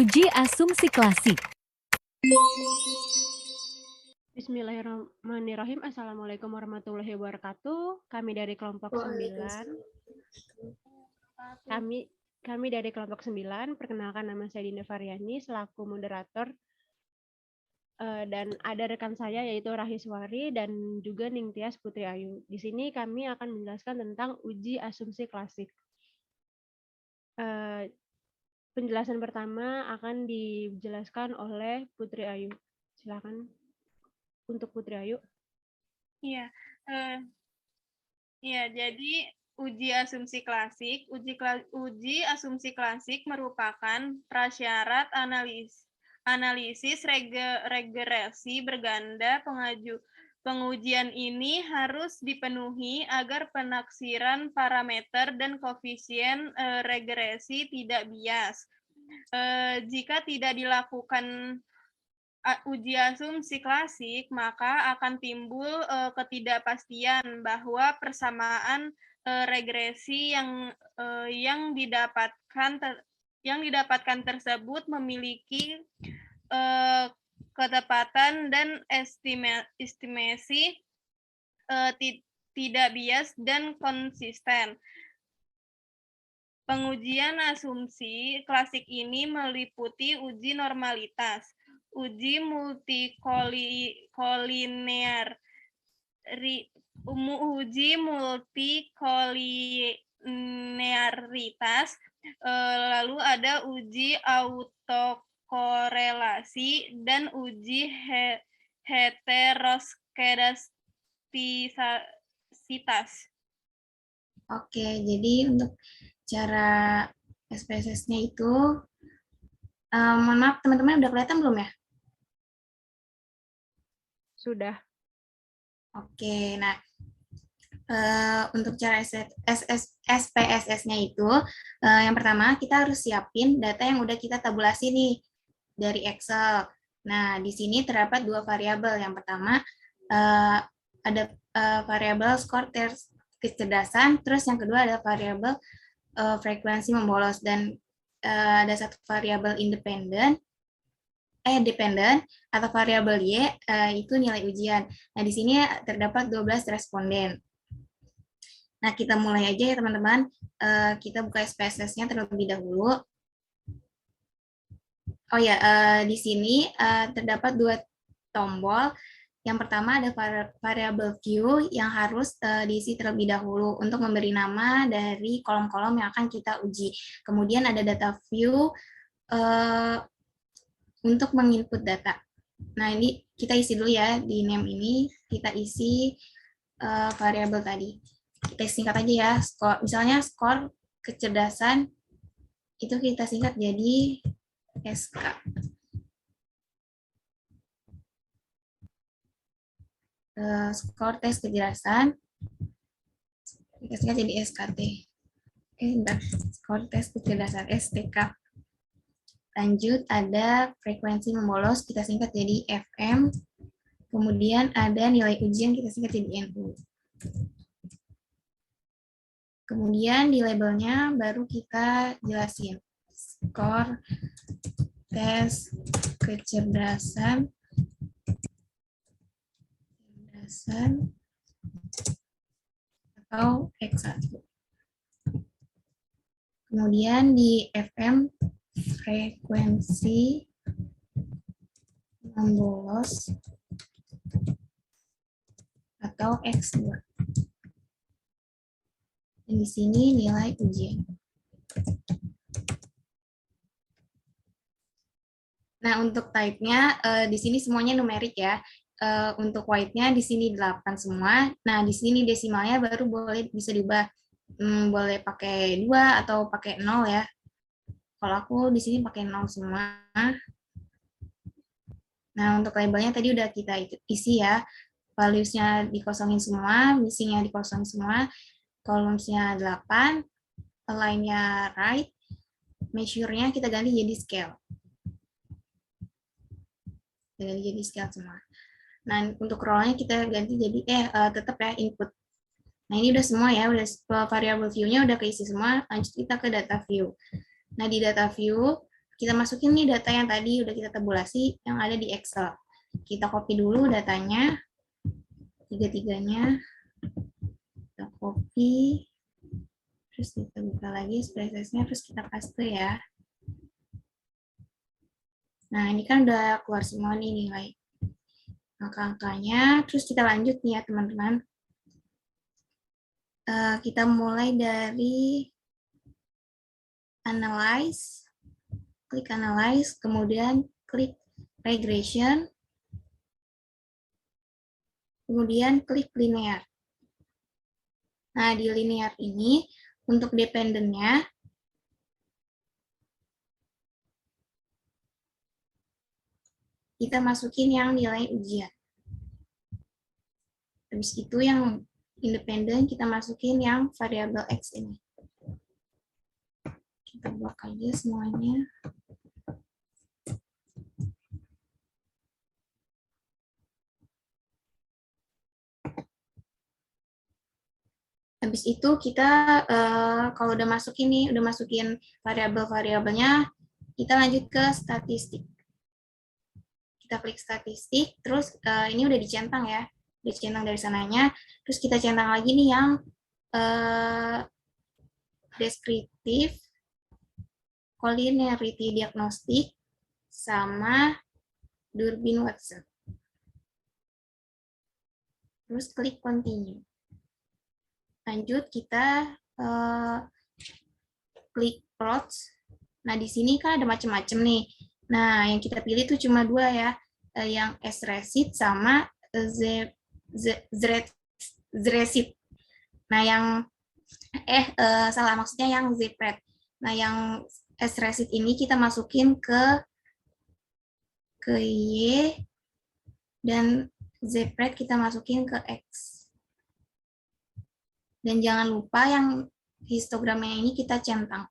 Uji asumsi klasik. Bismillahirrahmanirrahim. Assalamualaikum warahmatullahi wabarakatuh. Kami dari kelompok 9. Kami dari kelompok 9. Perkenalkan, nama saya Dinda Faryani selaku moderator. Dan ada rekan saya yaitu Rahiswari dan juga Ningtyas Putri Ayu. Di sini kami akan menjelaskan tentang uji asumsi klasik. Penjelasan pertama akan dijelaskan oleh Putri Ayu. Silakan untuk Putri Ayu. Iya, jadi uji asumsi klasik. Uji asumsi klasik merupakan prasyarat analisis regresi berganda. Pengujian ini harus dipenuhi agar penaksiran parameter dan koefisien regresi tidak bias. Jika tidak dilakukan uji asumsi klasik, maka akan timbul ketidakpastian bahwa persamaan regresi yang didapatkan tersebut memiliki ketepatan dan estimasi tidak bias dan konsisten. Pengujian asumsi klasik ini meliputi uji normalitas, uji multikolinearitas, lalu ada uji autokorelasi dan uji heteroskedastisitas. Oke, jadi untuk cara SPSS-nya itu, mohon maaf teman-teman, udah kelihatan belum ya? Sudah. Oke, nah untuk cara SPSS-nya itu, yang pertama kita harus siapin data yang udah kita tabulasi nih dari Excel. Nah, di sini terdapat dua variabel. Yang pertama ada variabel skor tes kecerdasan, terus yang kedua ada variabel frekuensi membolos, dan ada satu variabel dependen atau variabel Y, itu nilai ujian. Nah, di sini terdapat 12 responden. Nah, kita mulai aja ya teman-teman. Kita buka SPSS-nya terlebih dahulu. Oh ya, di sini terdapat dua tombol. Yang pertama ada variabel view yang harus diisi terlebih dahulu untuk memberi nama dari kolom-kolom yang akan kita uji. Kemudian ada data view untuk menginput data. Nah, ini kita isi dulu ya, di name ini kita isi variabel tadi. Kita singkat aja ya, misalnya skor kecerdasan, itu kita singkat jadi SK. Skor tes kecerdasan, kita singkat jadi SKT. Skor tes kecerdasan, STK. Lanjut ada frekuensi membolos, kita singkat jadi FM. Kemudian ada nilai ujian, kita singkat jadi NU. Kemudian di labelnya baru kita jelasin skor tes kecerdasan atau X1. Kemudian di FM frekuensi membolos atau X2. Dan di sini nilai ujian. Nah, untuk type-nya di sini semuanya numerik ya. Untuk white-nya di sini 8 semua. Nah, di sini desimalnya baru bisa diubah. Boleh pakai 2 atau pakai 0 ya. Kalau aku di sini pakai 0 semua. Nah, untuk labelnya tadi udah kita isi ya. Values-nya dikosongin semua, missing-nya dikosongin semua. Columns-nya 8, align-nya right, measure-nya kita ganti jadi scale. Kita ganti jadi scale semua. Nah, untuk row-nya kita ganti jadi, tetap ya, input. Nah, ini udah semua ya, udah variabel view-nya udah keisi semua, lanjut kita ke data view. Nah, di data view, kita masukin nih data yang tadi udah kita tabulasi yang ada di Excel. Kita copy dulu datanya, tiga-tiganya. Kita copy, terus kita buka lagi SPSS-nya, terus kita paste ya. Nah, ini kan udah keluar semua nih nilai angka-angkanya. Terus kita lanjut nih ya teman-teman. Kita mulai dari analyze, klik analyze, kemudian klik regression, kemudian klik linear. Nah, di linear ini untuk dependennya kita masukin yang nilai ujian. Habis itu yang independen kita masukin yang variabel X ini. Kita blok aja semuanya. Habis itu kita kalau udah masukin variabel-variabelnya, kita lanjut ke statistik. Kita klik statistik, terus ini udah dicentang ya, dicentang dari sananya, terus kita centang lagi nih yang deskriptif, collinearity diagnostik, sama Durbin-Watson. Terus klik continue. Lanjut kita klik plots. Nah di sini kan ada macam-macam nih. Nah, yang kita pilih itu cuma dua ya, yang S-Recit sama Z-Recit. Nah, yang salah maksudnya yang Z-Pred. Nah, yang S-Recit ini kita masukin ke Y dan Z-Pred kita masukin ke X. Dan jangan lupa yang histogramnya ini kita centang.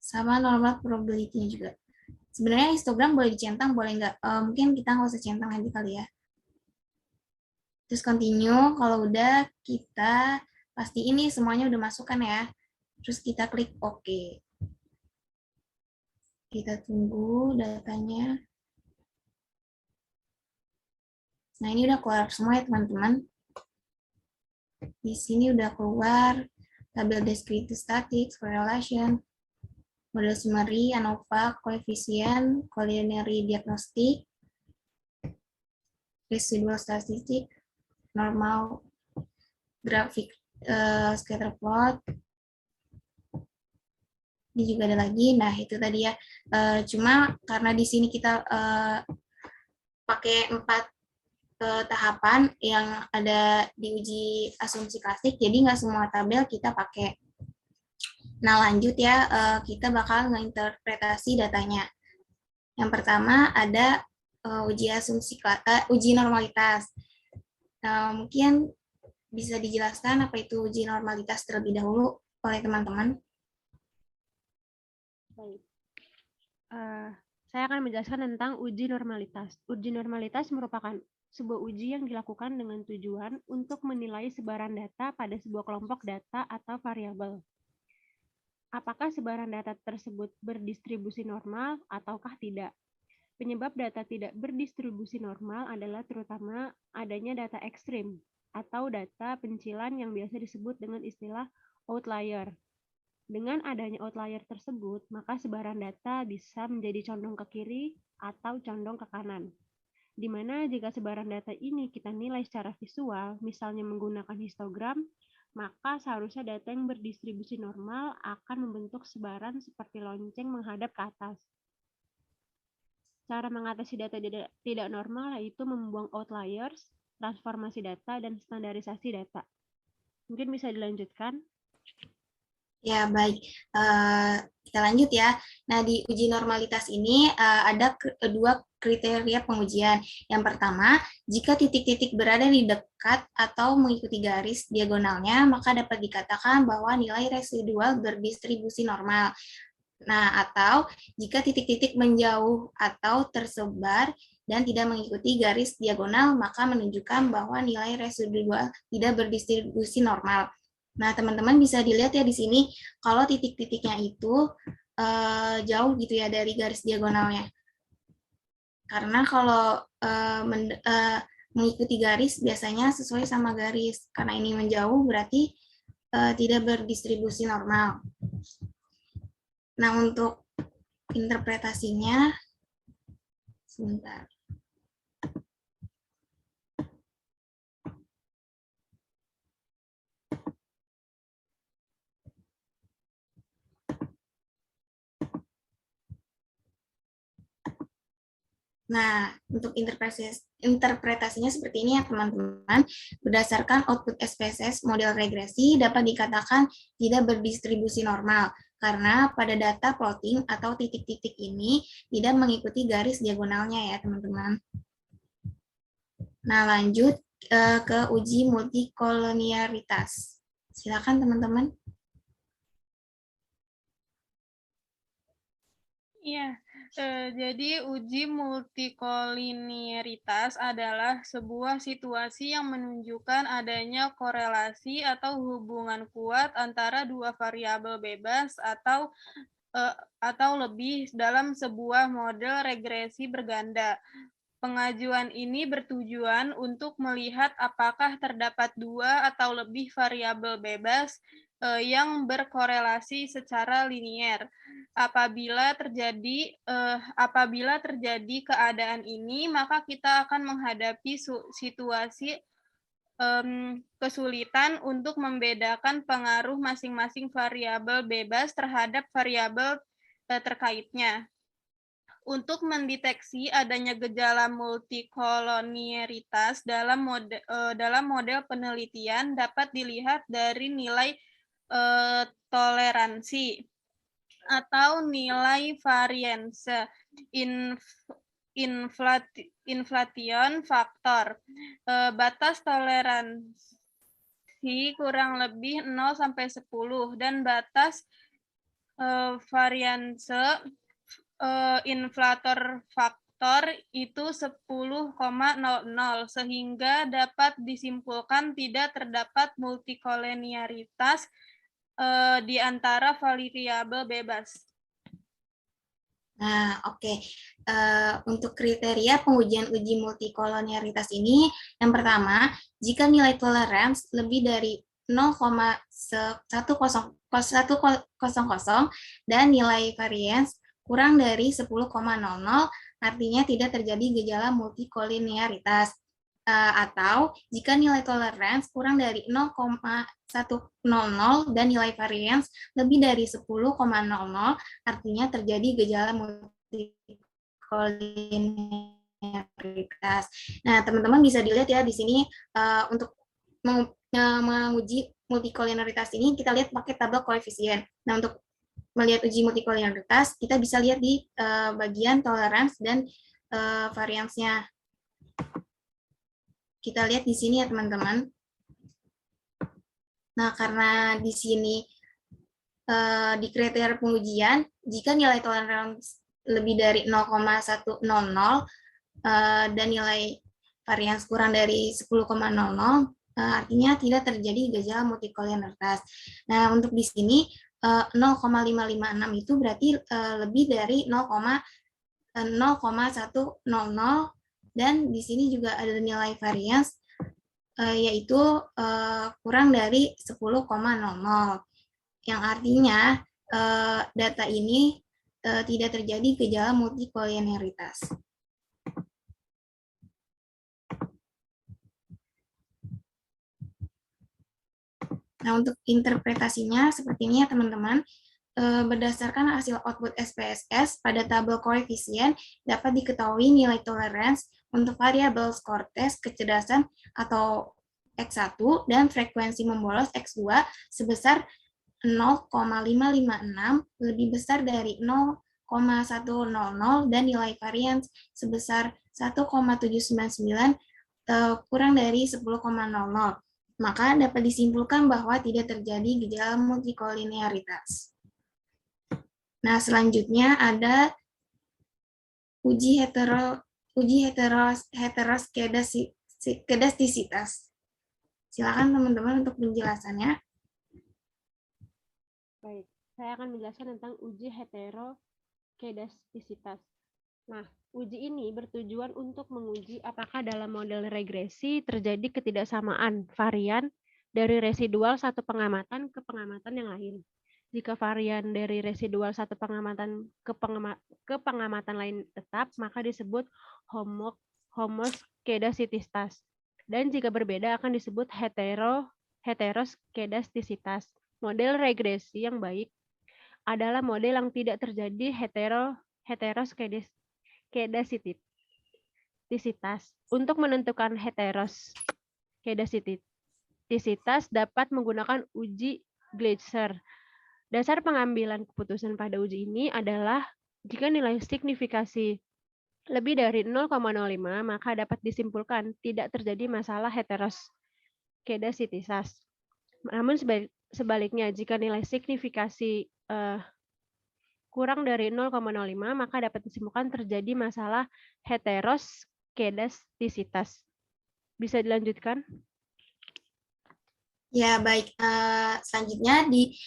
Sama normal probability-nya juga. Sebenarnya histogram boleh dicentang, boleh nggak? Mungkin kita nggak usah centang aja kali ya. Terus continue, kalau udah kita pasti ini semuanya udah masuk kan ya. Terus kita klik OK. Kita tunggu datanya. Nah ini udah keluar semua ya teman-teman. Di sini udah keluar tabel descriptive statistics, correlation, model summary, ANOVA, koefisien, collinearity diagnostic, residual statistik, normal, grafik scatter plot. Ini juga ada lagi. Nah, itu tadi ya. Cuma karena di sini kita pakai 4 tahapan yang ada di uji asumsi klasik, jadi nggak semua tabel kita pakai. Nah, lanjut ya, kita bakal ngeinterpretasi datanya. Yang pertama ada uji normalitas. Nah, mungkin bisa dijelaskan apa itu uji normalitas terlebih dahulu oleh teman-teman. Baik. Saya akan menjelaskan tentang uji normalitas. Uji normalitas merupakan sebuah uji yang dilakukan dengan tujuan untuk menilai sebaran data pada sebuah kelompok data atau variabel. Apakah sebaran data tersebut berdistribusi normal ataukah tidak? Penyebab data tidak berdistribusi normal adalah terutama adanya data ekstrim atau data pencilan yang biasa disebut dengan istilah outlier. Dengan adanya outlier tersebut, maka sebaran data bisa menjadi condong ke kiri atau condong ke kanan. Di mana jika sebaran data ini kita nilai secara visual, misalnya menggunakan histogram, maka seharusnya data yang berdistribusi normal akan membentuk sebaran seperti lonceng menghadap ke atas. Cara mengatasi data tidak normal yaitu membuang outliers, transformasi data, dan standarisasi data. Mungkin bisa dilanjutkan. Ya, baik. Kita lanjut ya. Nah, di uji normalitas ini ada 2 kriteria pengujian. Yang pertama, jika titik-titik berada di dekat atau mengikuti garis diagonalnya, maka dapat dikatakan bahwa nilai residual berdistribusi normal. Nah, atau jika titik-titik menjauh atau tersebar dan tidak mengikuti garis diagonal, maka menunjukkan bahwa nilai residual tidak berdistribusi normal. Nah, teman-teman bisa dilihat ya di sini, kalau titik-titiknya itu jauh gitu ya dari garis diagonalnya. Karena kalau mengikuti garis biasanya sesuai sama garis. Karena ini menjauh berarti tidak berdistribusi normal. Nah, untuk interpretasinya, sebentar. Nah, untuk interpretasinya seperti ini ya teman-teman. Berdasarkan output SPSS model regresi dapat dikatakan tidak berdistribusi normal karena pada data plotting atau titik-titik ini tidak mengikuti garis diagonalnya ya teman-teman. Nah, lanjut ke uji multikolonialitas. Silakan teman-teman. Iya, jadi uji multikoliniaritas adalah sebuah situasi yang menunjukkan adanya korelasi atau hubungan kuat antara dua variabel bebas atau lebih dalam sebuah model regresi berganda. Pengajuan ini bertujuan untuk melihat apakah terdapat dua atau lebih variabel bebas yang berkorelasi secara linier. Apabila terjadi keadaan ini, maka kita akan menghadapi situasi kesulitan untuk membedakan pengaruh masing-masing variabel bebas terhadap variabel terkaitnya. Untuk mendeteksi adanya gejala multikolonialitas dalam model penelitian dapat dilihat dari nilai toleransi atau nilai variance inflation faktor. Batas toleransi kurang lebih 0 sampai 10 dan batas variance inflator faktor itu 10,00 sehingga dapat disimpulkan tidak terdapat multikolonialitas di antara variabel bebas. Nah, oke. Untuk kriteria pengujian uji multikolonialitas ini, yang pertama, jika nilai toleransi lebih dari 0,100 dan nilai variance kurang dari 10,00, artinya tidak terjadi gejala multikolonialitas. Atau jika nilai toleransi kurang dari 0,100 dan nilai variance lebih dari 10,00, artinya terjadi gejala multikolonialitas. Nah, teman-teman bisa dilihat ya di sini untuk menguji multikolonialitas ini kita lihat pakai tabel koefisien. Nah, untuk melihat uji multikolonialitas kita bisa lihat di bagian toleransi dan variance-nya. Kita lihat di sini ya teman-teman. Nah, karena di sini di kriteria pengujian, jika nilai toleransi lebih dari 0,100 dan nilai varians kurang dari 10,00, artinya tidak terjadi gejala multikolonialitas. Nah, untuk di sini 0,556 itu berarti lebih dari 0,100 dan di sini juga ada nilai varians yaitu kurang dari 10,00 yang artinya data ini tidak terjadi gejala multikolonialitas. Nah, untuk interpretasinya seperti ini ya teman-teman. Berdasarkan hasil output SPSS pada tabel koefisien dapat diketahui nilai toleransi untuk variabel skor tes kecerdasan atau X1 dan frekuensi membolos X2 sebesar 0,556 lebih besar dari 0,100 dan nilai varians sebesar 1,799 kurang dari 10,00. Maka dapat disimpulkan bahwa tidak terjadi gejala multikolonialitas. Nah, selanjutnya ada uji heteroskedastisitas. Silakan teman-teman untuk penjelasannya. Baik, saya akan menjelaskan tentang uji heterokedastisitas. Nah, uji ini bertujuan untuk menguji apakah dalam model regresi terjadi ketidaksamaan varian dari residual satu pengamatan ke pengamatan yang lain. Jika varian dari residual satu pengamatan ke pengamatan lain tetap, maka disebut homoskedastisitas. Dan jika berbeda akan disebut heteroskedastisitas. Model regresi yang baik adalah model yang tidak terjadi heteroskedastisitas. Untuk menentukan heteroskedastisitas dapat menggunakan uji Gleiser. Dasar pengambilan keputusan pada uji ini adalah jika nilai signifikasi lebih dari 0,05 maka dapat disimpulkan tidak terjadi masalah heteroskedastisitas. Namun sebaliknya jika nilai signifikasi kurang dari 0,05 maka dapat disimpulkan terjadi masalah heteroskedastisitas. Bisa dilanjutkan? Ya, baik. Selanjutnya di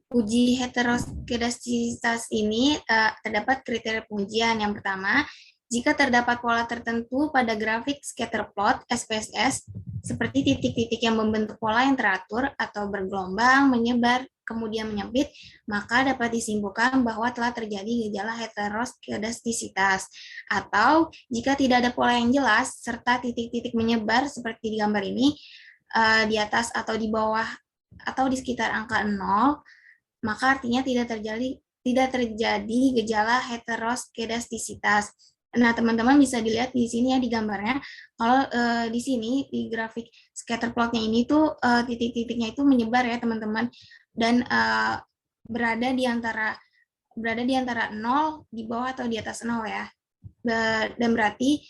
uji heteroskedastisitas ini terdapat kriteria pengujian. Yang pertama, jika terdapat pola tertentu pada grafik scatter plot SPSS, seperti titik-titik yang membentuk pola yang teratur atau bergelombang, menyebar, kemudian menyempit, maka dapat disimpulkan bahwa telah terjadi gejala heteroskedastisitas. Atau jika tidak ada pola yang jelas, serta titik-titik menyebar seperti di gambar ini, di atas atau di bawah atau di sekitar angka 0, maka artinya tidak terjadi gejala heteroskedastisitas. Nah, teman-teman bisa dilihat di sini ya di gambarnya, kalau di sini di grafik scatter plotnya ini tuh titik-titiknya itu menyebar ya teman-teman, dan berada di antara 0 di bawah atau di atas 0 ya. Dan berarti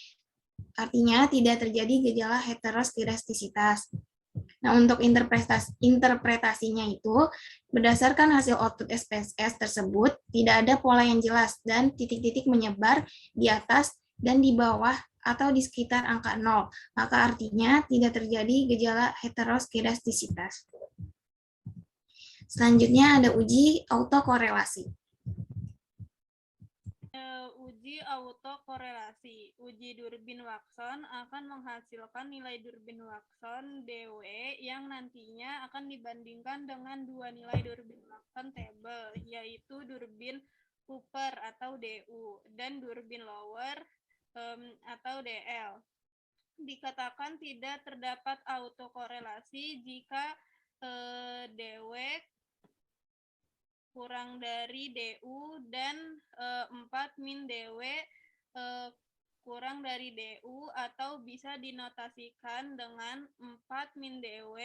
artinya tidak terjadi gejala heteroskedastisitas. Nah, untuk interpretasinya itu, berdasarkan hasil output SPSS tersebut, tidak ada pola yang jelas dan titik-titik menyebar di atas dan di bawah atau di sekitar angka 0. Maka artinya tidak terjadi gejala heteroskedastisitas. Selanjutnya ada uji autokorelasi. Uji autokorelasi. Uji Durbin-Watson akan menghasilkan nilai Durbin-Watson DW yang nantinya akan dibandingkan dengan dua nilai Durbin-Watson table, yaitu Durbin-Cooper atau DU dan Durbin-Lower atau DL. Dikatakan tidak terdapat autokorelasi jika DW kurang dari DU dan 4 min DW kurang dari DU, atau bisa dinotasikan dengan 4 min DW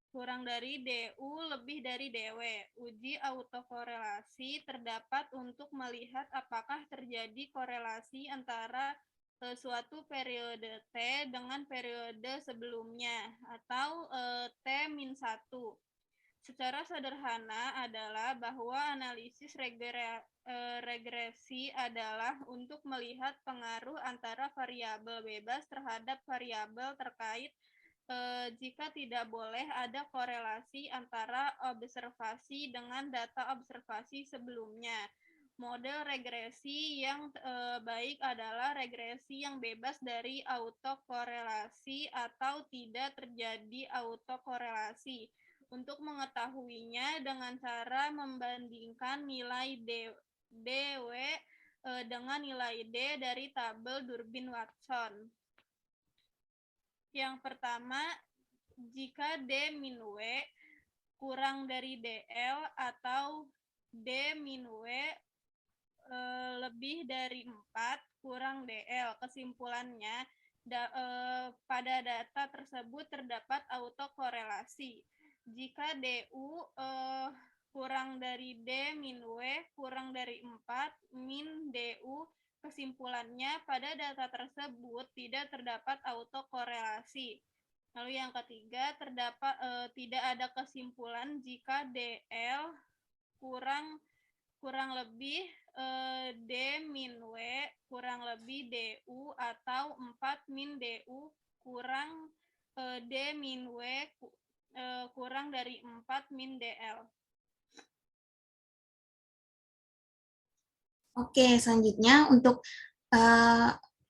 kurang dari DU lebih dari DW. Uji autokorelasi terdapat untuk melihat apakah terjadi korelasi antara suatu periode T dengan periode sebelumnya atau T-1. Secara sederhana adalah bahwa analisis regresi adalah untuk melihat pengaruh antara variabel bebas terhadap variabel terkait jika tidak boleh ada korelasi antara observasi dengan data observasi sebelumnya. Model regresi yang baik adalah regresi yang bebas dari autokorelasi atau tidak terjadi autokorelasi. Untuk mengetahuinya dengan cara membandingkan nilai DW dengan nilai D dari tabel Durbin-Watson. Yang pertama, jika D min W kurang dari DL atau D min W lebih dari 4 kurang DL, kesimpulannya pada data tersebut terdapat autokorelasi. Jika DU kurang dari D min W kurang dari 4 min DU, kesimpulannya pada data tersebut tidak terdapat autokorelasi. Lalu yang ketiga, tidak ada kesimpulan jika DL kurang lebih D min W kurang lebih DU atau 4 min DU kurang D min W kurang dari 4 min DL. Oke, selanjutnya untuk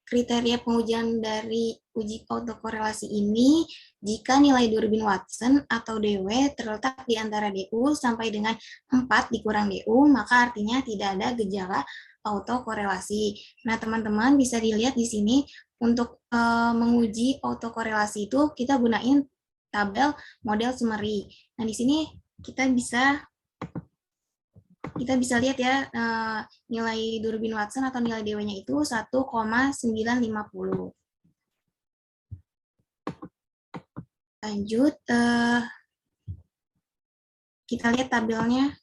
kriteria pengujian dari uji autokorelasi ini, jika nilai Durbin Watson atau DW terletak di antara DU sampai dengan 4 dikurang DU, maka artinya tidak ada gejala autokorelasi. Nah, teman-teman bisa dilihat di sini untuk menguji autokorelasi itu kita gunain tabel model summary. Nah, di sini kita bisa lihat ya nilai Durbin Watson atau nilai DW-nya itu 1,950. Lanjut, kita lihat tabelnya.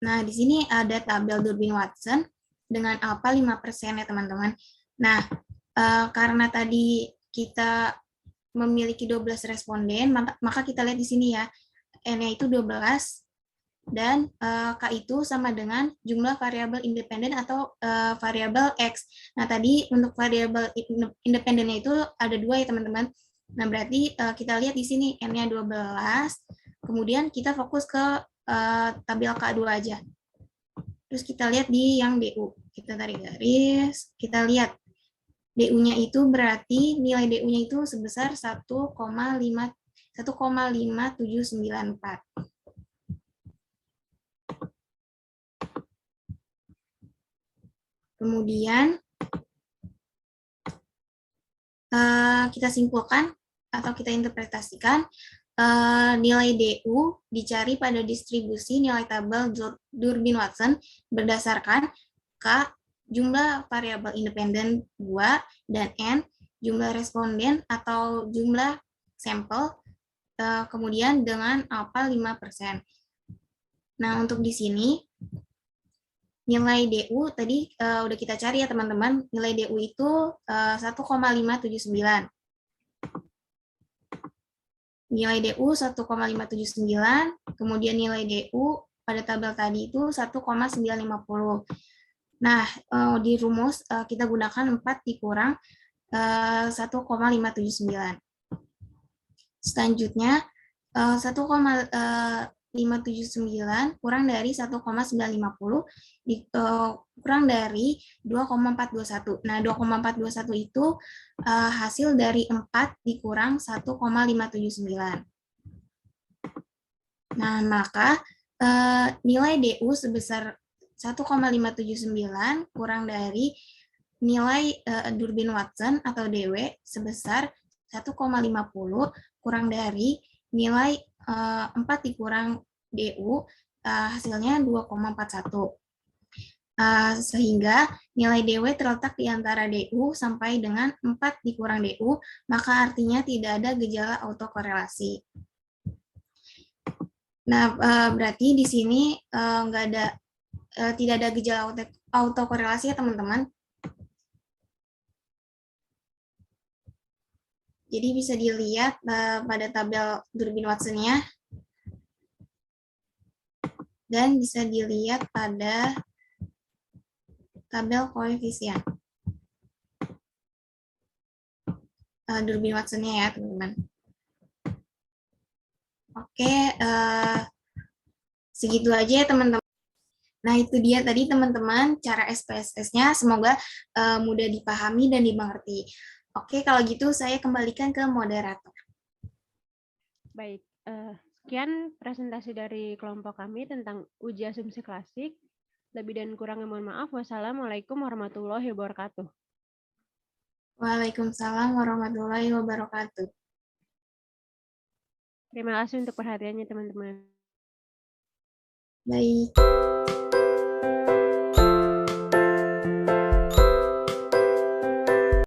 Nah, di sini ada tabel Durbin Watson dengan alpha 5% ya teman-teman. Nah, karena tadi kita memiliki 12 responden, maka kita lihat di sini ya, N-nya itu 12, dan K itu sama dengan jumlah variabel independen atau variabel X. Nah, tadi untuk variabel independennya itu ada 2 ya teman-teman. Nah, berarti kita lihat di sini N-nya 12, kemudian kita fokus ke tabel K2 aja. Terus kita lihat di yang DU. Kita tarik garis, kita lihat DU-nya itu berarti nilai DU-nya itu sebesar 1,5794. Kemudian kita simpulkan atau kita interpretasikan nilai DU dicari pada distribusi nilai tabel Durbin Watson berdasarkan K jumlah variabel independen 2 dan N jumlah responden atau jumlah sampel kemudian dengan alpha 5%. Nah, untuk di sini nilai DU tadi udah kita cari ya teman-teman. Nilai DU itu 1,579. Nilai DU 1,579, kemudian nilai DU pada tabel tadi itu 1,950. Nah, di rumus kita gunakan 4 dikurang 1,579. Selanjutnya 1,579 kurang dari 1,950 kurang dari 2,421. Nah, 2,421 itu hasil dari 4 dikurang 1,579. Nah, maka nilai DU sebesar 1,579 kurang dari nilai Durbin Watson atau DW sebesar 1,50 kurang dari nilai 4 dikurang DU hasilnya 2,41. Sehingga nilai DW terletak di antara DU sampai dengan 4 dikurang DU, maka artinya tidak ada gejala autokorelasi. Nah, berarti di sini tidak ada gejala autokorelasi ya teman-teman. Jadi bisa dilihat pada tabel Durbin Watson-nya dan bisa dilihat pada tabel koefisien Durbin Watson-nya ya teman-teman. Oke, segitu aja ya teman-teman. Nah, itu dia tadi teman-teman cara SPSS-nya, semoga mudah dipahami dan dimengerti. Oke, kalau gitu saya kembalikan ke moderator. Baik, sekian presentasi dari kelompok kami tentang uji asumsi klasik. Lebih dan kurangnya mohon maaf. Wassalamualaikum warahmatullahi wabarakatuh. Waalaikumsalam warahmatullahi wabarakatuh. Terima kasih untuk perhatiannya teman-teman. Baik.